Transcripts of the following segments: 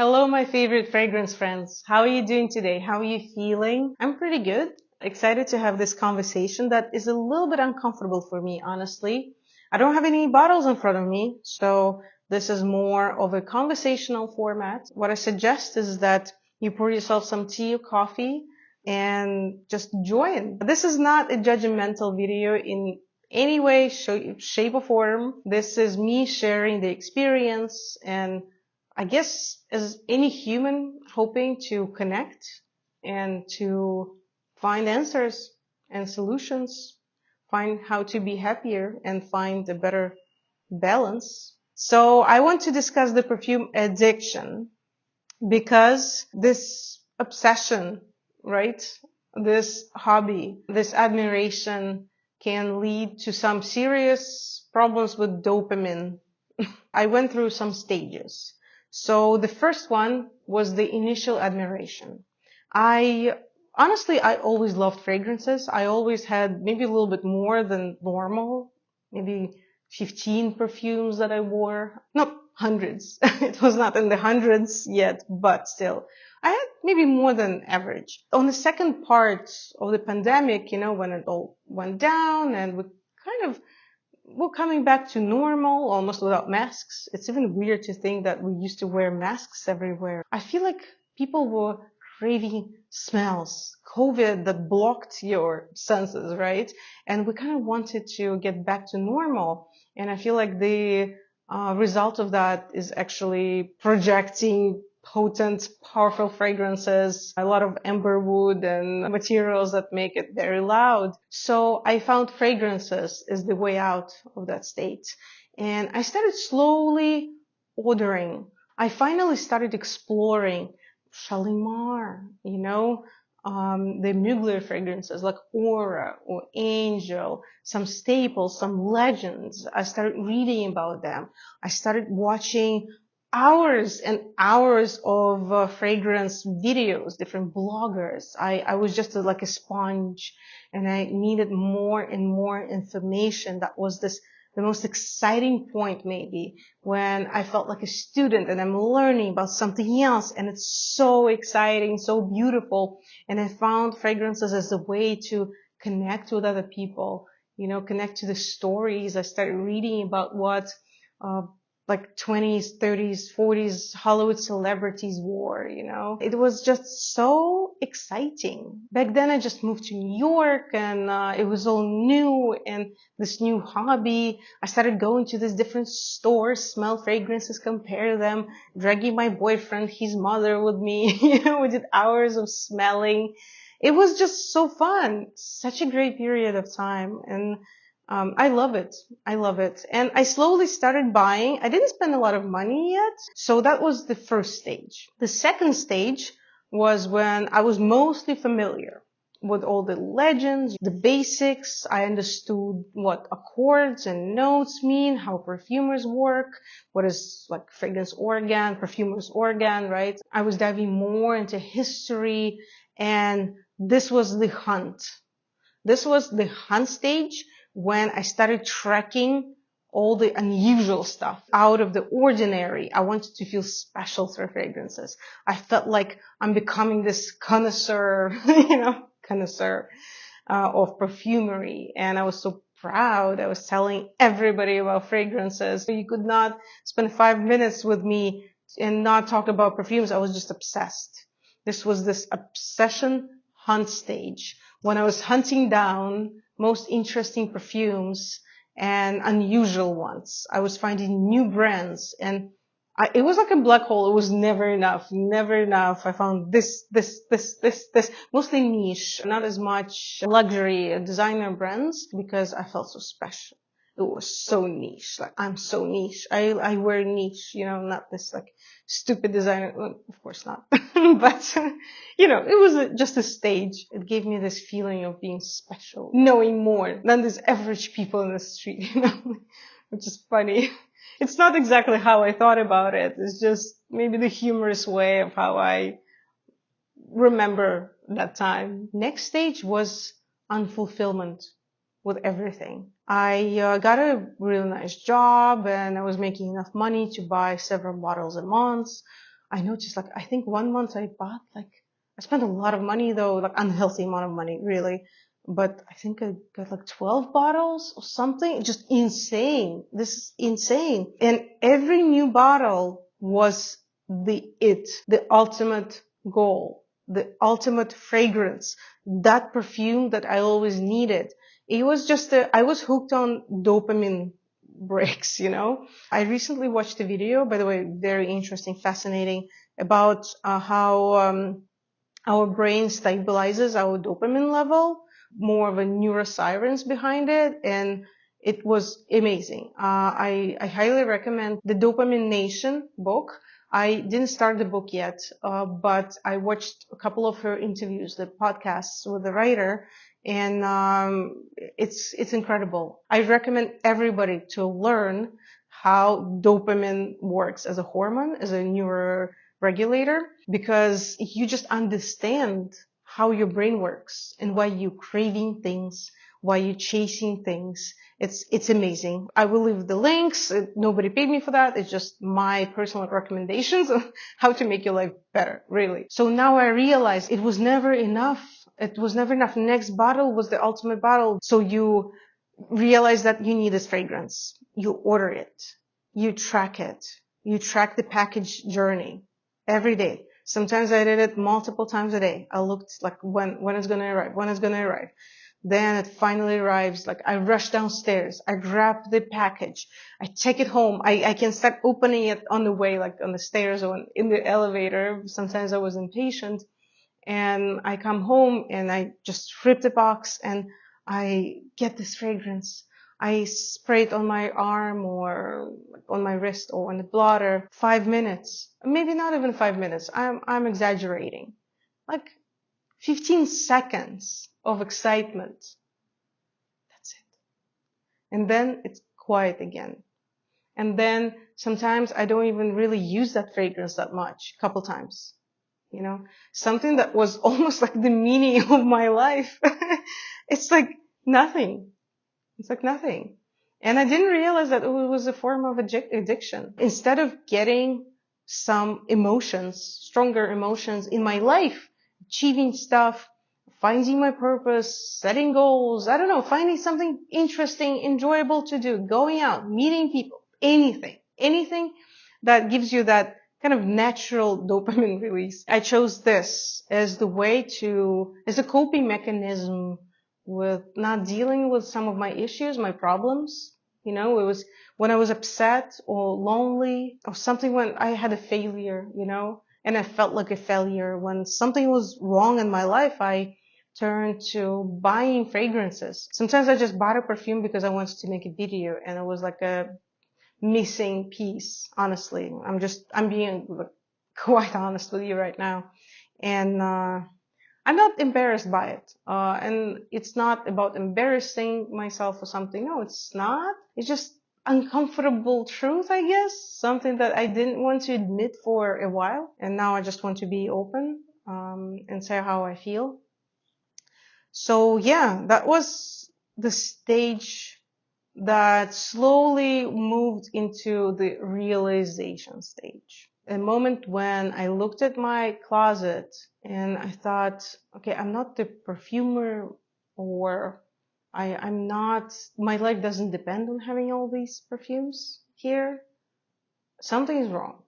Hello, my favorite fragrance friends. How are you doing today? How are you feeling? I'm pretty good. Excited to have this conversation that is a little bit uncomfortable for me, honestly. I don't have any bottles in front of me, so this is more of a conversational format. What I suggest is that you pour yourself some tea or coffee and just join. This is not a judgmental video in any way, shape, or form. This is me sharing the experience and I guess as any human hoping to connect and to find answers and solutions, find how to be happier and find a better balance. So I want to discuss the perfume addiction because this obsession, right? This hobby, this admiration can lead to some serious problems with dopamine. I went through some stages. So the first one was the initial admiration. I honestly, I always loved fragrances. I always had maybe a little bit more than normal, maybe 15 perfumes that I wore. No, hundreds. It was not in the hundreds yet, but still. I had maybe more than average. On the second part of the pandemic, when it all went down and we kind of we're coming back to normal, almost without masks. It's even weird to think that we used to wear masks everywhere. I feel like people were craving smells. COVID that blocked your senses, right? And we kind of wanted to get back to normal. And I feel like the result of that is actually projecting potent, powerful fragrances, a lot of amber wood and materials that make it very loud. So I found fragrances is the way out of that state. And I started slowly ordering. I finally started exploring Shalimar, the Mugler fragrances like Aura or Angel, some staples, some legends. I started reading about them. I started watching hours and hours of fragrance videos, different bloggers. I was just like a sponge and I needed more and more information. That was the most exciting point maybe when I felt like a student and I'm learning about something else and it's so exciting, so beautiful. And I found fragrances as a way to connect with other people, connect to the stories. I started reading about what, like 20s, 30s, 40s Hollywood celebrities wore, It was just so exciting. Back then I just moved to New York and it was all new and this new hobby. I started going to these different stores, smell fragrances, compare them, dragging my boyfriend, his mother with me. We did hours of smelling. It was just so fun. Such a great period of time. And I love it. I love it. And I slowly started buying. I didn't spend a lot of money yet. So that was the first stage. The second stage was when I was mostly familiar with all the legends, the basics. I understood what accords and notes mean, how perfumers work, what is like fragrance organ, perfumer's organ, right? I was diving more into history and this was the hunt. This was the hunt stage when I started tracking all the unusual stuff out of the ordinary. I wanted to feel special through fragrances. I felt like I'm becoming this connoisseur, connoisseur of perfumery. And I was so proud. I was telling everybody about fragrances. You could not spend 5 minutes with me and not talk about perfumes. I was just obsessed. This was this obsession hunt stage when I was hunting down most interesting perfumes and unusual ones. I was finding new brands and it was like a black hole. It was never enough, never enough. I found this, mostly niche, not as much luxury designer brands because I felt so special. It was so niche. Like I'm so niche. I wear niche, not this like stupid designer. Well, of course not. But, it was just a stage. It gave me this feeling of being special, knowing more than these average people in the street, which is funny. It's not exactly how I thought about it. It's just maybe the humorous way of how I remember that time. Next stage was unfulfillment with everything. I got a really nice job and I was making enough money to buy several bottles a month. I noticed, like, I think one month I bought, like, I spent a lot of money though, like unhealthy amount of money, really. But I think I got like 12 bottles or something. Just insane. This is insane. And every new bottle was the ultimate goal, the ultimate fragrance, that perfume that I always needed. It was just I was hooked on dopamine breaks, you know. I recently watched a video, by the way, very interesting, fascinating, about how our brain stabilizes our dopamine level, more of a neuroscience behind it, and it was amazing. I highly recommend the Dopamine Nation book. I didn't start the book yet, but I watched a couple of her interviews, the podcasts with the writer, and it's incredible. I recommend everybody to learn how dopamine works as a hormone, as a neuroregulator, because you just understand how your brain works and why you're craving things, why you're chasing things. It's amazing. I will leave the links. Nobody paid me for that. It's just my personal recommendations on how to make your life better, really. So now I realize it was never enough. It was never enough. Next bottle was the ultimate bottle. So you realize that you need this fragrance. You order it. You track it. You track the package journey every day. Sometimes I did it multiple times a day. I looked like when it's going to arrive, when it's going to arrive. Then it finally arrives. Like I rush downstairs. I grab the package. I take it home. I can start opening it on the way, like on the stairs or in the elevator. Sometimes I was impatient, and I come home and I just rip the box and I get this fragrance. I spray it on my arm or on my wrist or on the blotter. 5 minutes, maybe not even 5 minutes. I'm exaggerating. Like 15 seconds of excitement. That's it. And then it's quiet again. And then sometimes I don't even really use that fragrance that much. A couple times. You know, something that was almost like the meaning of my life. It's like nothing. It's like nothing. And I didn't realize that it was a form of addiction. Instead of getting some emotions, stronger emotions in my life, achieving stuff, finding my purpose, setting goals, I don't know, finding something interesting, enjoyable to do, going out, meeting people, anything that gives you that kind of natural dopamine release. I chose this as as a coping mechanism with not dealing with some of my issues, my problems. You know, it was when I was upset or lonely or something, when I had a failure, you know, and I felt like a failure. When something was wrong in my life, I turned to buying fragrances. Sometimes I just bought a perfume because I wanted to make a video, and it was like a missing piece, honestly. I'm being quite honest with you right now. And, I'm not embarrassed by it. And it's not about embarrassing myself or something. No, it's not. It's just uncomfortable truth, I guess. Something that I didn't want to admit for a while. And now I just want to be open, and say how I feel. So yeah, that was the stage that slowly moved into the realization stage. A moment when I looked at my closet and I thought, okay, I'm not the perfumer, or I'm not, my life doesn't depend on having all these perfumes here. Something is wrong.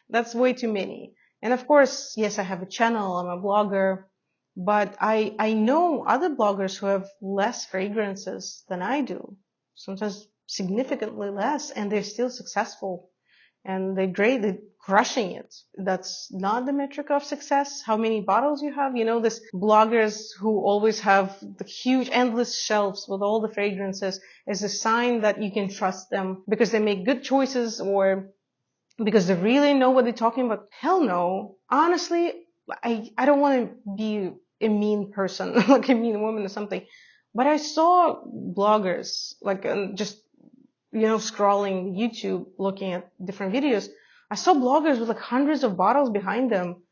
That's way too many. And of course, yes, I have a channel, I'm a blogger, but I know other bloggers who have less fragrances than I do, sometimes significantly less, and they're still successful and they're great, they're crushing it. That's not the metric of success, how many bottles you have. You know, these bloggers who always have the huge, endless shelves with all the fragrances is a sign that you can trust them because they make good choices, or because they really know what they're talking about. Hell no. Honestly, I don't want to be a mean person, like a mean woman or something. But I saw bloggers, like, just, you know, scrolling YouTube, looking at different videos. I saw bloggers with like hundreds of bottles behind them.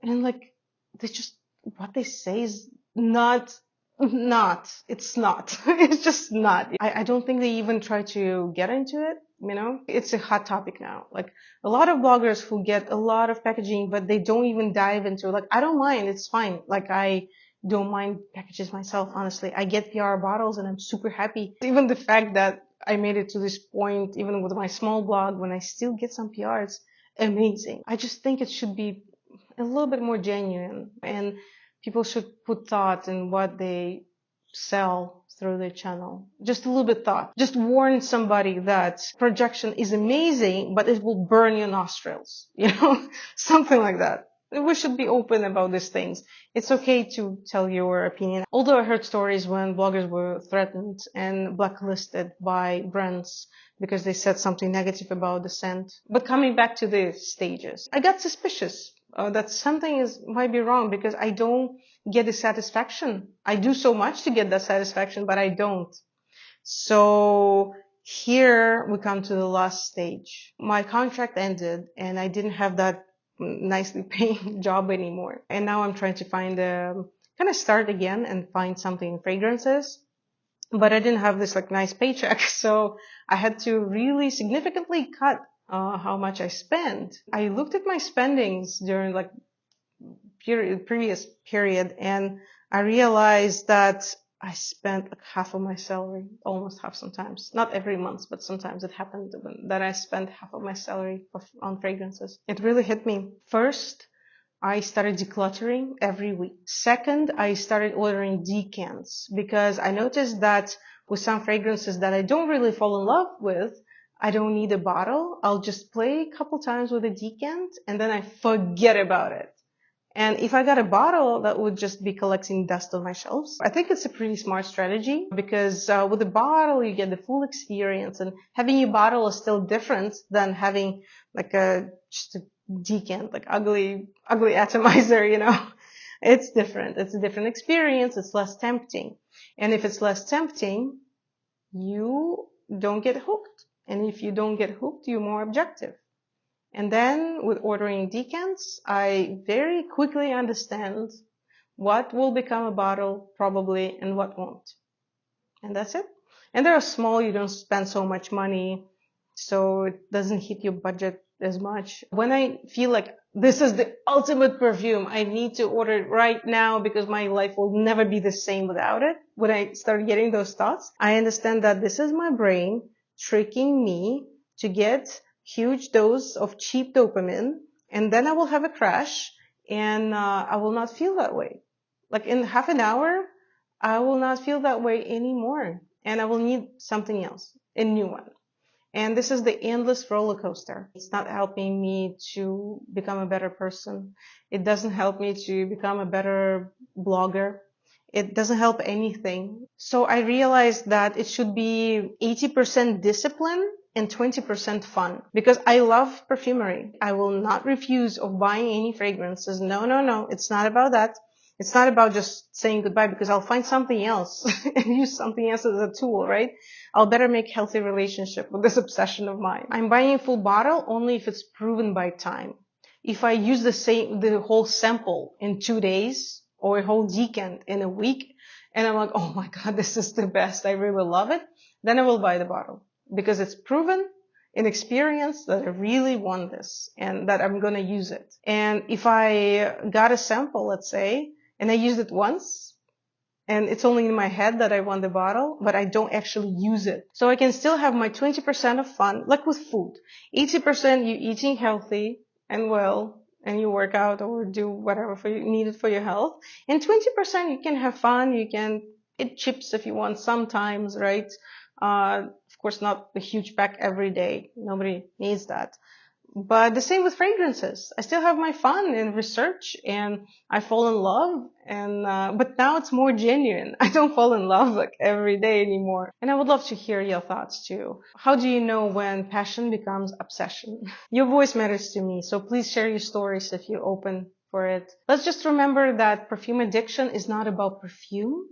And like, they just, what they say is it's not. It's just not. I don't think they even try to get into it. It's a hot topic now. Like a lot of bloggers who get a lot of packaging, but they don't even dive into, like, I don't mind. It's fine. Like, I don't mind packages myself, honestly. I get PR bottles and I'm super happy. Even the fact that I made it to this point, even with my small blog, when I still get some PR, it's amazing. I just think it should be a little bit more genuine, and people should put thought in what they sell through their channel. Just a little bit thought. Just warn somebody that projection is amazing, but it will burn your nostrils. Something like that. We should be open about these things. It's okay to tell your opinion. Although I heard stories when bloggers were threatened and blacklisted by brands because they said something negative about the scent. But coming back to the stages, I got suspicious that something might be wrong because I don't get the satisfaction. I do so much to get that satisfaction, but I don't. So here we come to the last stage. My contract ended and I didn't have that nicely paying job anymore. And now I'm trying to kind of start again and find something in fragrances. But I didn't have this like nice paycheck. So I had to really significantly cut how much I spent. I looked at my spendings during like previous period, and I realized that I spent like half of my salary, almost half sometimes. Not every month, but sometimes it happened that I spent half of my salary on fragrances. It really hit me. First, I started decluttering every week. Second, I started ordering decants because I noticed that with some fragrances that I don't really fall in love with, I don't need a bottle. I'll just play a couple times with a decant and then I forget about it. And if I got a bottle, that would just be collecting dust on my shelves. I think it's a pretty smart strategy because with a bottle, you get the full experience, and having a bottle is still different than having like just a decant, like ugly atomizer, It's different. It's a different experience. It's less tempting. And if it's less tempting, you don't get hooked. And if you don't get hooked, you're more objective. And then with ordering decants, I very quickly understand what will become a bottle probably and what won't. And that's it. And they're small, you don't spend so much money, so it doesn't hit your budget as much. When I feel like this is the ultimate perfume, I need to order it right now because my life will never be the same without it. When I start getting those thoughts, I understand that this is my brain tricking me to get huge dose of cheap dopamine, and then I will have a crash and I will not feel that way. Like in half an hour, I will not feel that way anymore, and I will need something else, a new one. And this is the endless roller coaster. It's not helping me to become a better person. It doesn't help me to become a better blogger. It doesn't help anything. So I realized that it should be 80% discipline and 20% fun, because I love perfumery. I will not refuse of buying any fragrances. No. It's not about that. It's not about just saying goodbye because I'll find something else and use something else as a tool, right? I'll better make healthy relationship with this obsession of mine. I'm buying a full bottle only if it's proven by time. If I use the whole sample in 2 days or a whole decant in a week, and I'm like, oh my God, this is the best, I really love it, then I will buy the bottle because it's proven in experience that I really want this and that I'm going to use it. And if I got a sample, let's say, and I used it once, and it's only in my head that I want the bottle, but I don't actually use it. So I can still have my 20% of fun, like with food. 80% you eating healthy and well, and you work out or do whatever needed for your health. And 20% you can have fun, you can eat chips if you want sometimes, right? Of course, not a huge pack every day. Nobody needs that. But the same with fragrances. I still have my fun in research and I fall in love, but now it's more genuine. I don't fall in love like every day anymore. And I would love to hear your thoughts too. How do you know when passion becomes obsession? Your voice matters to me, so please share your stories if you're open for it. Let's just remember that perfume addiction is not about perfume.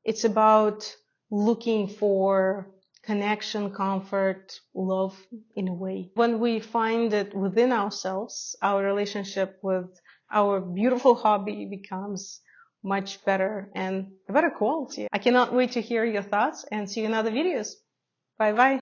It's about looking for connection, comfort, love in a way. When we find it within ourselves, our relationship with our beautiful hobby becomes much better and a better quality. I cannot wait to hear your thoughts and see you in other videos. Bye bye.